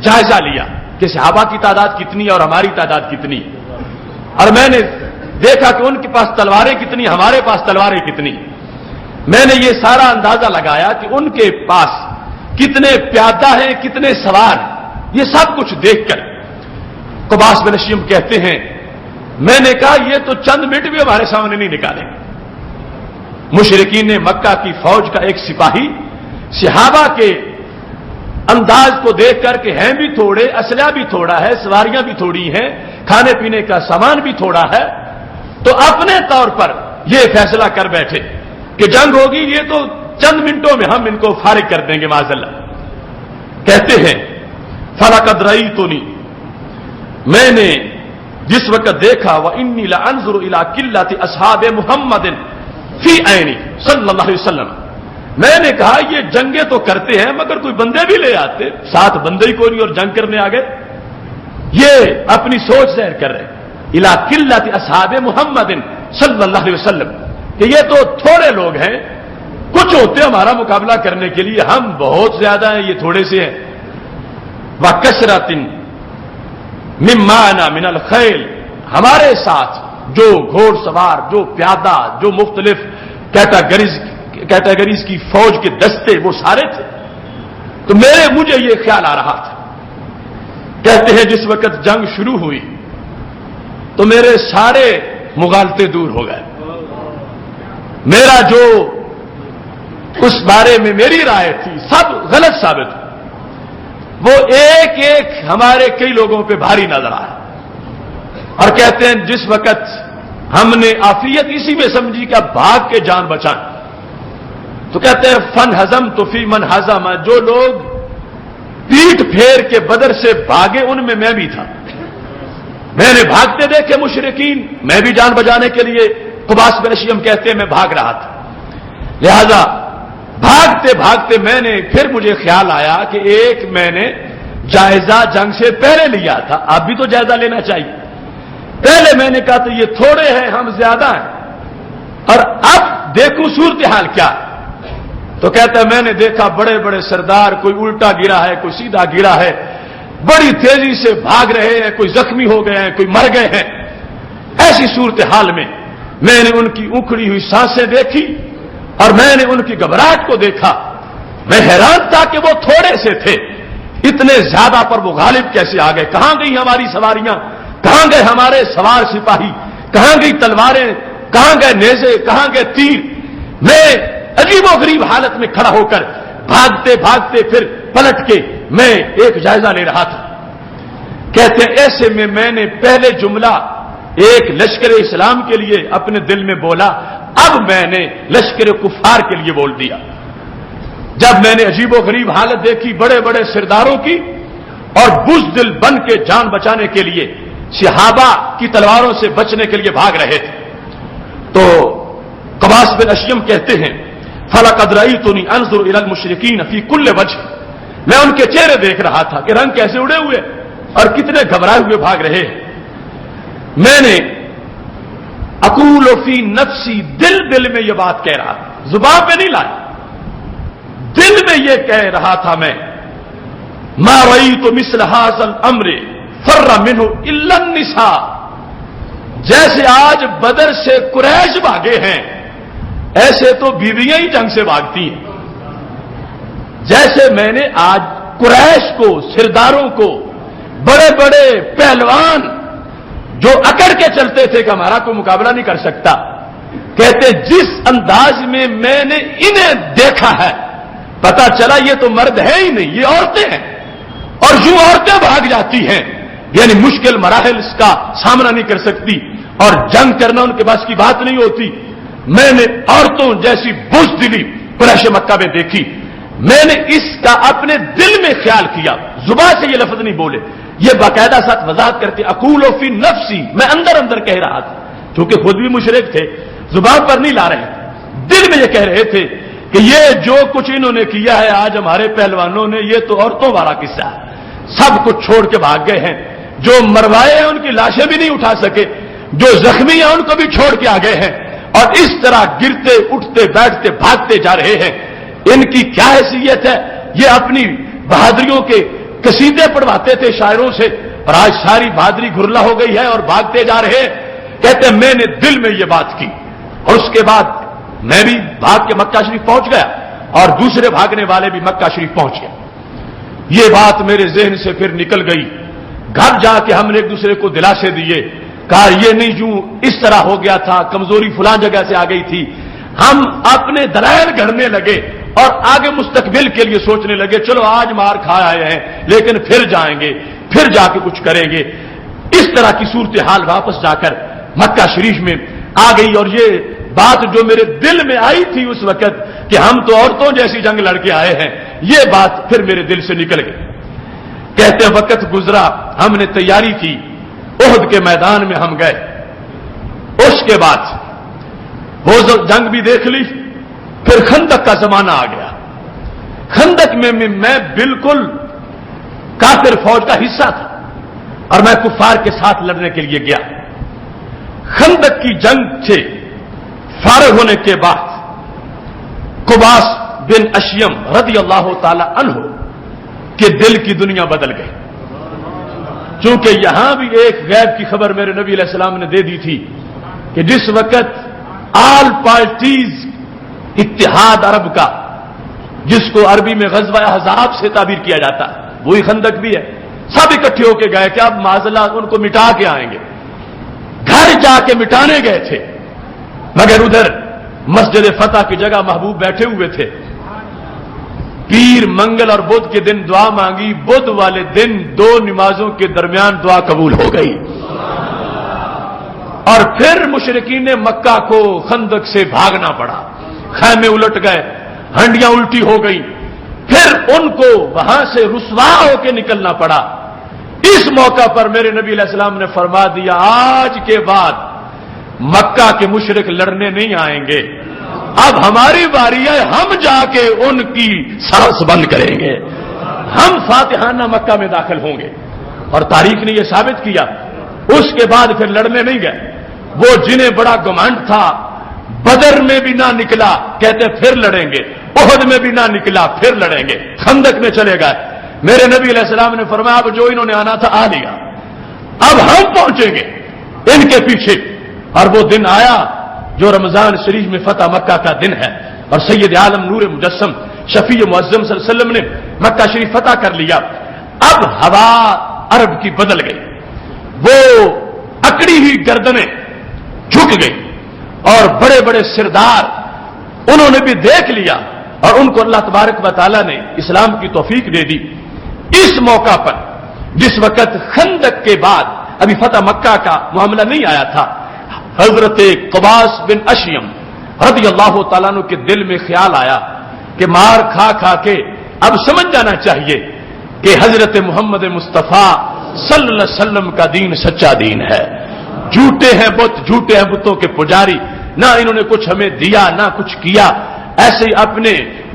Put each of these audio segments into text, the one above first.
جائزہ لیا کہ صحابہ کی تعداد کتنی اور ہماری تعداد کتنی، اور میں نے دیکھا کہ ان کے پاس تلواریں کتنی، ہمارے پاس تلواریں کتنی. میں نے یہ سارا اندازہ لگایا کہ ان کے پاس کتنے پیادہ ہیں، کتنے سوار ہیں. یہ سب کچھ دیکھ کر قباس بن اشیم کہتے ہیں میں نے کہا یہ تو چند منٹ بھی ہمارے سامنے نہیں نکالیں گے. مشرکین نے مکہ کی فوج کا ایک سپاہی صحابہ کے انداز کو دیکھ کر کہ ہیں بھی تھوڑے، اسلحہ بھی تھوڑا ہے، سواریاں بھی تھوڑی ہیں، کھانے پینے کا سامان بھی تھوڑا ہے، تو اپنے طور پر یہ فیصلہ کر بیٹھے کہ جنگ ہوگی، یہ تو چند منٹوں میں ہم ان کو فارغ کر دیں گے معاذ اللہ. کہتے ہیں فلقد رأیتنی، میں نے جس وقت دیکھا وانی لانظر الی قلۃ اصحاب محمد فی عینی صلی اللہ علیہ وسلم، میں نے کہا یہ جنگیں تو کرتے ہیں مگر کوئی بندے بھی لے آتے، 7 بندے ہی کوئی نہیں اور جنگ کرنے آ گئے. یہ اپنی سوچ ظاہر کر رہے الی قلۃ اصحاب محمد صلی اللہ علیہ وسلم کہ یہ تو تھوڑے لوگ ہیں، کچھ ہوتے ہمارا مقابلہ کرنے کے لیے، ہم بہت زیادہ ہیں، یہ تھوڑے سے ہیں. وَكَثْرَةٍ مِّمَّا مِنَ الْخَيْلِ، ہمارے ساتھ جو گھوڑ سوار، جو پیادہ، جو مختلف کیٹیگریز کی فوج کے دستے وہ سارے تھے. تو مجھے یہ خیال آ رہا تھا. کہتے ہیں جس وقت جنگ شروع ہوئی تو میرے سارے مغالطے دور ہو گئے. میرا جو اس بارے میں میری رائے تھی سب غلط ثابت ہوئی. وہ ایک ایک ہمارے کئی لوگوں پہ بھاری نظر آیا. اور کہتے ہیں جس وقت ہم نے عافیت اسی میں سمجھی کہ اب بھاگ کے جان بچائیں، تو کہتے ہیں فن ہزم تو فی من ہزم، جو لوگ پیٹ پھیر کے بدر سے بھاگے ان میں بھی تھا. میں نے بھاگتے دیکھے مشرکین، میں بھی جان بچانے کے لیے قباس بن اشیم کہتے ہیں میں بھاگ رہا تھا. لہذا بھاگتے بھاگتے میں نے پھر مجھے خیال آیا کہ ایک میں نے جائزہ جنگ سے پہلے لیا تھا، اب بھی تو جائزہ لینا چاہیے. پہلے میں نے کہا تو یہ تھوڑے ہیں ہم زیادہ ہیں، اور اب دیکھوں صورتحال کیا. تو کہتا ہے میں نے دیکھا بڑے بڑے سردار، کوئی الٹا گرا ہے، کوئی سیدھا گرا ہے، بڑی تیزی سے بھاگ رہے ہیں، کوئی زخمی ہو گئے ہیں، کوئی مر گئے ہیں. ایسی صورتحال میں میں نے ان کی اکھڑی ہوئی سانسیں دیکھی اور میں نے ان کی گھبراہٹ کو دیکھا. میں حیران تھا کہ وہ تھوڑے سے تھے، اتنے زیادہ پر وہ غالب کیسے آ گئے. کہاں گئی ہماری سواریاں، کہاں گئے ہمارے سوار سپاہی، کہاں گئی تلواریں، کہاں گئے نیزے، کہاں گئے تیر. میں عجیب و غریب حالت میں کھڑا ہو کر بھاگتے بھاگتے پھر پلٹ کے میں ایک جائزہ لے رہا تھا. کہتے ہیں ایسے میں نے پہلے جملہ ایک لشکر اسلام کے لیے اپنے دل میں بولا، اب میں نے لشکر کفار کے لیے بول دیا. جب میں نے عجیب و غریب حالت دیکھی بڑے بڑے سرداروں کی اور بزدل بن کے جان بچانے کے لیے صحابہ کی تلواروں سے بچنے کے لیے بھاگ رہے تھے، تو قباس بن اشیم کہتے ہیں فلقد رأیتنی انظر الی المشرکین فی کل وجہ، میں ان کے چہرے دیکھ رہا تھا کہ رنگ کیسے اڑے ہوئے اور کتنے گھبرائے ہوئے بھاگ رہے ہیں. میں نے اقول فی نفسی، دل میں یہ بات کہہ رہا، زبان پہ نہیں لایا، دل میں یہ کہہ رہا تھا میں ما رأیت مثل ھذا الامر فر منه الا النساء، جیسے آج بدر سے قریش بھاگے ہیں ایسے تو بیویاں ہی جنگ سے بھاگتی ہیں. جیسے میں نے آج قریش کو، سرداروں کو، بڑے بڑے پہلوان جو اکڑ کے چلتے تھے کہ ہمارا کوئی مقابلہ نہیں کر سکتا، کہتے جس انداز میں میں نے انہیں دیکھا ہے پتا چلا یہ تو مرد ہے ہی نہیں، یہ عورتیں ہیں. اور یوں عورتیں بھاگ جاتی ہیں، یعنی مشکل مراحل اس کا سامنا نہیں کر سکتی اور جنگ کرنا ان کے پاس کی بات نہیں ہوتی. میں نے عورتوں جیسی بزدلی قریش مکہ میں دیکھی. میں نے اس کا اپنے دل میں خیال کیا، زبان سے یہ لفظ نہیں بولے، یہ باقاعدہ ساتھ وضاحت کرتے اقول فی نفسی، میں اندر اندر کہہ رہا تھا، کیونکہ خود بھی مشرک تھے، زبان پر نہیں لا رہے تھے، دل میں یہ کہہ رہے تھے کہ یہ جو کچھ انہوں نے کیا ہے آج ہمارے پہلوانوں نے، یہ تو عورتوں والا قصہ ہے. سب کچھ چھوڑ کے بھاگ گئے ہیں، جو مروائے ہیں ان کی لاشیں بھی نہیں اٹھا سکے، جو زخمی ہیں ان کو بھی چھوڑ کے آ گئے ہیں، اور اس طرح گرتے اٹھتے بیٹھتے بھاگتے جا رہے ہیں. ان کی کیا حیثیت ہے؟ یہ اپنی بہادریوں کے قصیدے پڑھواتے تھے شاعروں سے، اور آج ساری بہادری گھرلا ہو گئی ہے اور بھاگتے جا رہے ہیں۔ کہتے ہیں میں نے دل میں یہ بات کی، اور اس کے بعد میں بھی بھاگ کے مکہ شریف پہنچ گیا اور دوسرے بھاگنے والے بھی مکہ شریف پہنچ گئے۔ یہ بات میرے ذہن سے پھر نکل گئی۔ گھر جا کے ہم نے ایک دوسرے کو دلاسے دیے، کہا یہ نہیں یوں اس طرح ہو گیا تھا، کمزوری فلاں جگہ سے آ گئی تھی۔ ہم اپنے دلائل گھڑنے لگے اور آگے مستقبل کے لیے سوچنے لگے، چلو آج مار کھا آئے ہیں لیکن پھر جائیں گے، پھر جا کے کچھ کریں گے۔ اس طرح کی صورتحال واپس جا کر مکہ شریف میں آ گئی، اور یہ بات جو میرے دل میں آئی تھی اس وقت کہ ہم تو عورتوں جیسی جنگ لڑ کے آئے ہیں، یہ بات پھر میرے دل سے نکل گئی۔ کہتے ہیں وقت گزرا، ہم نے تیاری کی، احد کے میدان میں ہم گئے۔ اس کے بعد وہ جنگ بھی دیکھ لی، پھر خندق کا زمانہ آ گیا۔ خندق میں میں بالکل کافر فوج کا حصہ تھا اور میں کفار کے ساتھ لڑنے کے لیے گیا۔ خندق کی جنگ سے فارغ ہونے کے بعد قباس بن اشیم رضی اللہ تعالی عنہ کے دل کی دنیا بدل گئی، چونکہ یہاں بھی ایک غیب کی خبر میرے نبی علیہ السلام نے دے دی تھی کہ جس وقت آل پارٹیز اتحاد عرب کا، جس کو عربی میں غزوہ احزاب سے تعبیر کیا جاتا ہے، وہی خندق بھی ہے، سب اکٹھے ہو کے گئے کہ اب معاذاللہ ان کو مٹا کے آئیں گے۔ گھر جا کے مٹانے گئے تھے، مگر ادھر مسجد فتح کی جگہ محبوب بیٹھے ہوئے تھے۔ پیر منگل اور بدھ کے دن دعا مانگی، بدھ والے دن 2 نمازوں کے درمیان دعا قبول ہو گئی، اور پھر مشرکین نے مکہ کو خندق سے بھاگنا پڑا، خیمے الٹ گئے، ہنڈیاں الٹی ہو گئی، پھر ان کو وہاں سے رسوا ہو کے نکلنا پڑا۔ اس موقع پر میرے نبی علیہ السلام نے فرما دیا، آج کے بعد مکہ کے مشرک لڑنے نہیں آئیں گے، اب ہماری باری ہے، ہم جا کے ان کی سانس بند کریں گے، ہم فاتحانہ مکہ میں داخل ہوں گے۔ اور تاریخ نے یہ ثابت کیا، اس کے بعد پھر لڑنے نہیں گئے۔ وہ جنہیں بڑا گمانڈ تھا، بدر میں بھی نہ نکلا، کہتے پھر لڑیں گے، احد میں بھی نہ نکلا، پھر لڑیں گے، خندق میں چلے گئے۔ میرے نبی علیہ السلام نے فرمایا اب جو انہوں نے آنا تھا آ لیا، اب ہم پہنچیں گے ان کے پیچھے۔ اور وہ دن آیا جو رمضان شریف میں فتح مکہ کا دن ہے، اور سید عالم نور مجسم شفیع معظم صلی اللہ علیہ وسلم نے مکہ شریف فتح کر لیا۔ اب ہوا عرب کی بدل گئی، وہ اکڑی ہوئی گردنیں جھک گئی، اور بڑے بڑے سردار انہوں نے بھی دیکھ لیا، اور ان کو اللہ تبارک و تعالیٰ نے اسلام کی توفیق دے دی۔ اس موقع پر جس وقت خندق کے بعد ابھی فتح مکہ کا معاملہ نہیں آیا تھا، حضرت قباس بن اشیم رضی اللہ تعالیٰ عنہ کے دل میں خیال آیا کہ مار کھا کھا کے اب سمجھ جانا چاہیے کہ حضرت محمد مصطفیٰ صلی اللہ علیہ وسلم کا دین سچا دین ہے۔ جھوٹے ہیں بت، جھوٹے ہیں بتوں کے پجاری، نہ انہوں نے کچھ ہمیں دیا نہ کچھ کیا، ایسے ہی اپنے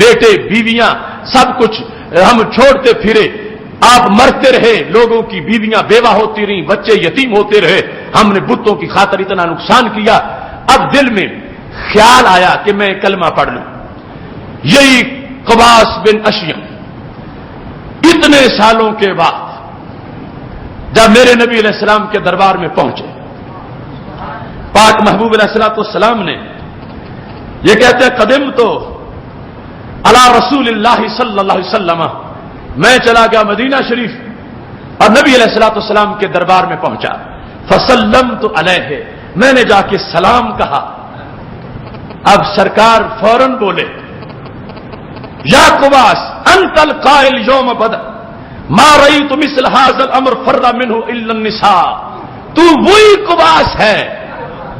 بیٹے بیویاں سب کچھ ہم چھوڑتے پھرے، آپ مرتے رہے، لوگوں کی بیویاں بیوہ ہوتی رہیں، بچے یتیم ہوتے رہے، ہم نے بتوں کی خاطر اتنا نقصان کیا۔ اب دل میں خیال آیا کہ میں کلمہ پڑھ لوں۔ یہی قباس بن اشیم اتنے سالوں کے بعد جب میرے نبی علیہ السلام کے دربار میں پہنچے، پاک محبوب علیہ السلام نے یہ کہتے ہیں قدم تو علی رسول اللہ صلی اللہ علیہ وسلم، میں چلا گیا مدینہ شریف اور نبی علیہ السلام کے دربار میں پہنچا، فسلمت علیہ، میں نے جا کے سلام کہا۔ اب سرکار فوراً بولے، یا قباس انت القائل یوم بدر ما رأیت مثل هذا الامر فر منه الا النساء، تو وہی قباس ہے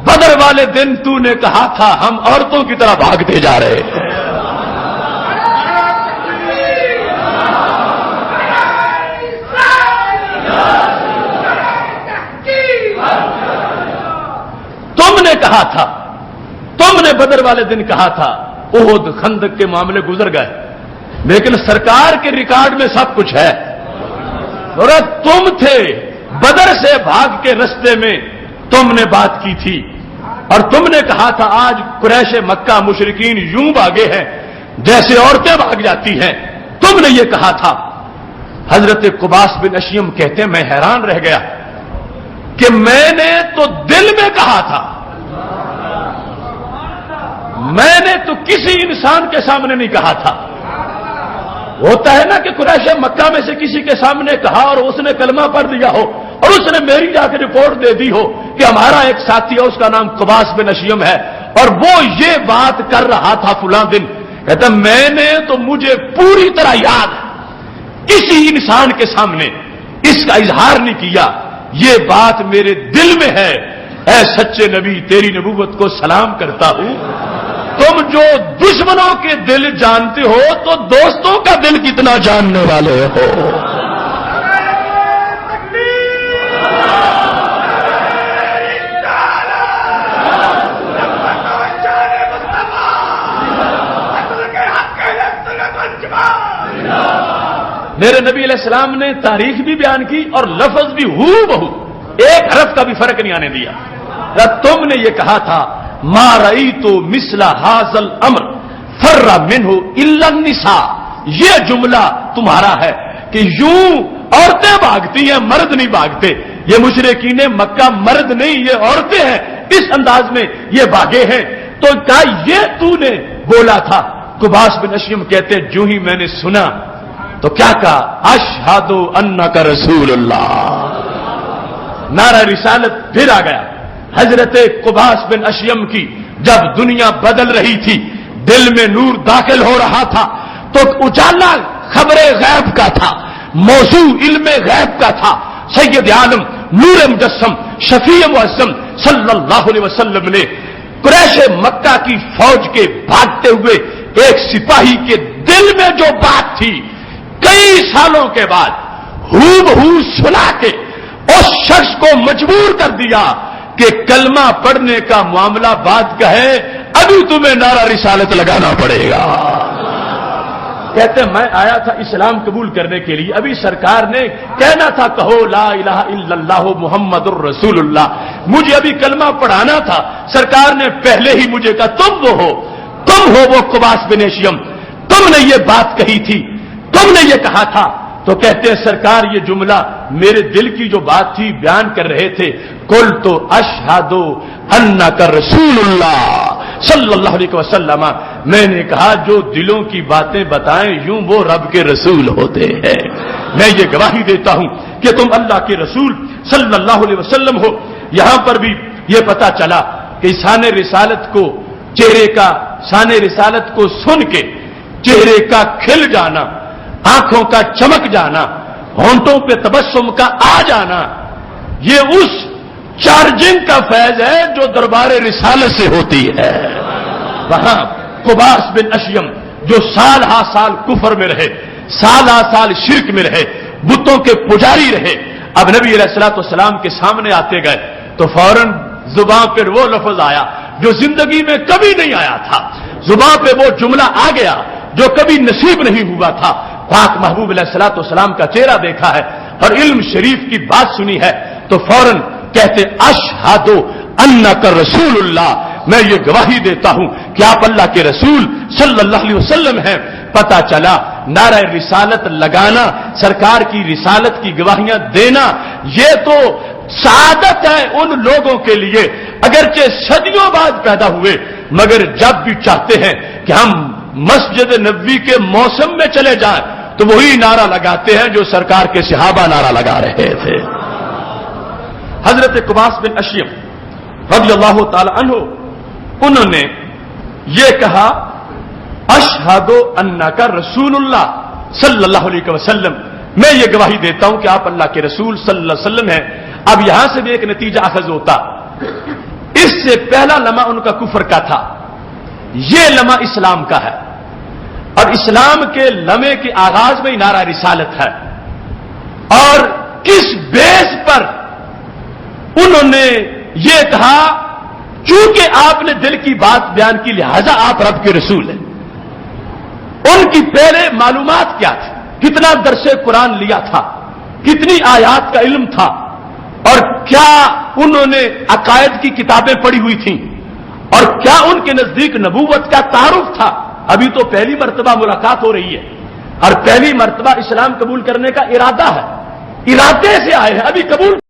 بدر والے دن تو نے کہا تھا ہم عورتوں کی طرح بھاگتے جا رہے ہیں۔ تم نے کہا تھا، تم نے بدر والے دن کہا تھا، احد خندق کے معاملے گزر گئے، لیکن سرکار کے ریکارڈ میں سب کچھ ہے۔ اور تم تھے بدر سے بھاگ کے رستے میں، تم نے بات کی تھی اور تم نے کہا تھا آج قریش مکہ مشرکین یوں بھاگے ہیں جیسے عورتیں بھاگ جاتی ہیں، تم نے یہ کہا تھا۔ حضرت قباس بن اشیم کہتے ہیں میں حیران رہ گیا کہ میں نے تو دل میں کہا تھا، میں نے تو کسی انسان کے سامنے نہیں کہا تھا۔ ہوتا ہے نا کہ قریش مکہ میں سے کسی کے سامنے کہا اور اس نے کلمہ پڑھ دیا ہو اور اس نے میری جا کے رپورٹ دے دی ہو کہ ہمارا ایک ساتھی ہے، اس کا نام قباس بن اشیم ہے اور وہ یہ بات کر رہا تھا فلاں دن۔ کہتا میں نے تو مجھے پوری طرح یاد کسی انسان کے سامنے اس کا اظہار نہیں کیا، یہ بات میرے دل میں ہے۔ اے سچے نبی تیری نبوت کو سلام کرتا ہوں، تم جو دشمنوں کے دل جانتے ہو تو دوستوں کا دل کتنا جاننے والے ہو۔ میرے نبی علیہ السلام نے تاریخ بھی بیان کی اور لفظ بھی ہو بہو ایک حرف کا بھی فرق نہیں آنے دیا۔ تم نے یہ کہا تھا ما رأیت مثل ھذا الامر فر منہ الا النساء، یہ جملہ تمہارا ہے کہ یوں عورتیں بھاگتی ہیں مرد نہیں بھاگتے، یہ مشرکین مکہ مرد نہیں یہ عورتیں ہیں، اس انداز میں یہ بھاگے ہیں۔ تو کہا یہ تو نے بولا تھا۔ قباس بن اشیم کہتے جو ہی میں نے سنا تو کیا کہا اشہد انک رسول اللہ، نعرہ رسالت پھر آ گیا۔ حضرت قباس بن اشیم کی جب دنیا بدل رہی تھی، دل میں نور داخل ہو رہا تھا تو اجالا خبر غیب کا تھا، موضوع علم غیب کا تھا۔ سید عالم نور مجسم شفیع معظم صلی اللہ علیہ وسلم نے قریش مکہ کی فوج کے بھاگتے ہوئے ایک سپاہی کے دل میں جو بات تھی کئی سالوں کے بعد ہو بہو سنا کے اس شخص کو مجبور کر دیا کہ کلمہ پڑھنے کا معاملہ بات کا ہے، ابھی تمہیں نعرہ رسالت لگانا پڑے گا۔ کہتے میں آیا تھا اسلام قبول کرنے کے لیے، ابھی سرکار نے کہنا تھا کہو لا الہ الا اللہ محمد الرسول اللہ، مجھے ابھی کلمہ پڑھانا تھا، سرکار نے پہلے ہی مجھے کہا تم ہو وہ قباس بن اشیم، تم نے یہ بات کہی تھی، تم نے یہ کہا تھا۔ تو کہتے ہیں سرکار یہ جملہ میرے دل کی جو بات تھی بیان کر رہے تھے، قلت اشہد انک رسول اللہ صلی اللہ علیہ وسلم، میں نے کہا جو دلوں کی باتیں بتائیں یوں وہ رب کے رسول ہوتے ہیں، میں یہ گواہی دیتا ہوں کہ تم اللہ کے رسول صلی اللہ علیہ وسلم ہو۔ یہاں پر بھی یہ پتا چلا کہ شان رسالت کو شان رسالت کو سن کے چہرے کا کھل جانا، آنکھوں کا چمک جانا، ہونٹوں پہ تبسم کا آ جانا، یہ اس چارجنگ کا فیض ہے جو دربار رسالت سے ہوتی ہے۔ وہاں قباس بن اشیم جو سال ہا سال کفر میں رہے، سال ہا سال شرک میں رہے، بتوں کے پجاری رہے، اب نبی علیہ الصلوۃ والسلام کے سامنے آتے گئے تو فوراً زبان پر وہ لفظ آیا جو زندگی میں کبھی نہیں آیا تھا، زبان پہ وہ جملہ آ گیا جو کبھی نصیب نہیں ہوا تھا۔ پاک محبوب علیہ الصلوۃ والسلام کا چہرہ دیکھا ہے اور علم شریف کی بات سنی ہے تو فوراً کہتے اشہد انک رسول اللہ، میں یہ گواہی دیتا ہوں کہ آپ اللہ کے رسول صلی اللہ علیہ وسلم ہیں۔ پتہ چلا نعرہ رسالت لگانا، سرکار کی رسالت کی گواہیاں دینا، یہ تو سعادت ہے ان لوگوں کے لیے اگرچہ صدیوں بعد پیدا ہوئے، مگر جب بھی چاہتے ہیں کہ ہم مسجد نبوی کے موسم میں چلے جائیں تو وہی نعرہ لگاتے ہیں جو سرکار کے صحابہ نعرہ لگا رہے تھے۔ حضرت قباس بن اشیم رضی اللہ تعالی عنہ انہوں نے یہ کہا اشہد انک رسول اللہ صلی اللہ علیہ وسلم، میں یہ گواہی دیتا ہوں کہ آپ اللہ کے رسول صلی اللہ علیہ وسلم ہیں۔ اب یہاں سے بھی ایک نتیجہ اخذ ہوتا، اس سے پہلا لمحہ ان کا کفر کا تھا، یہ لمحہ اسلام کا ہے، اور اسلام کے لمحے کے آغاز میں ہی نعرہ رسالت ہے، اور کس بیس پر انہوں نے یہ کہا چونکہ آپ نے دل کی بات بیان کی لہذا آپ رب کے رسول ہیں۔ ان کی پہلے معلومات کیا تھی، کتنا درس قرآن لیا تھا، کتنی آیات کا علم تھا، اور کیا انہوں نے عقائد کی کتابیں پڑھی ہوئی تھیں، اور کیا ان کے نزدیک نبوت کا تعارف تھا، ابھی تو پہلی مرتبہ ملاقات ہو رہی ہے، اور پہلی مرتبہ اسلام قبول کرنے کا ارادہ ہے، ارادے سے آئے ہیں، ابھی قبول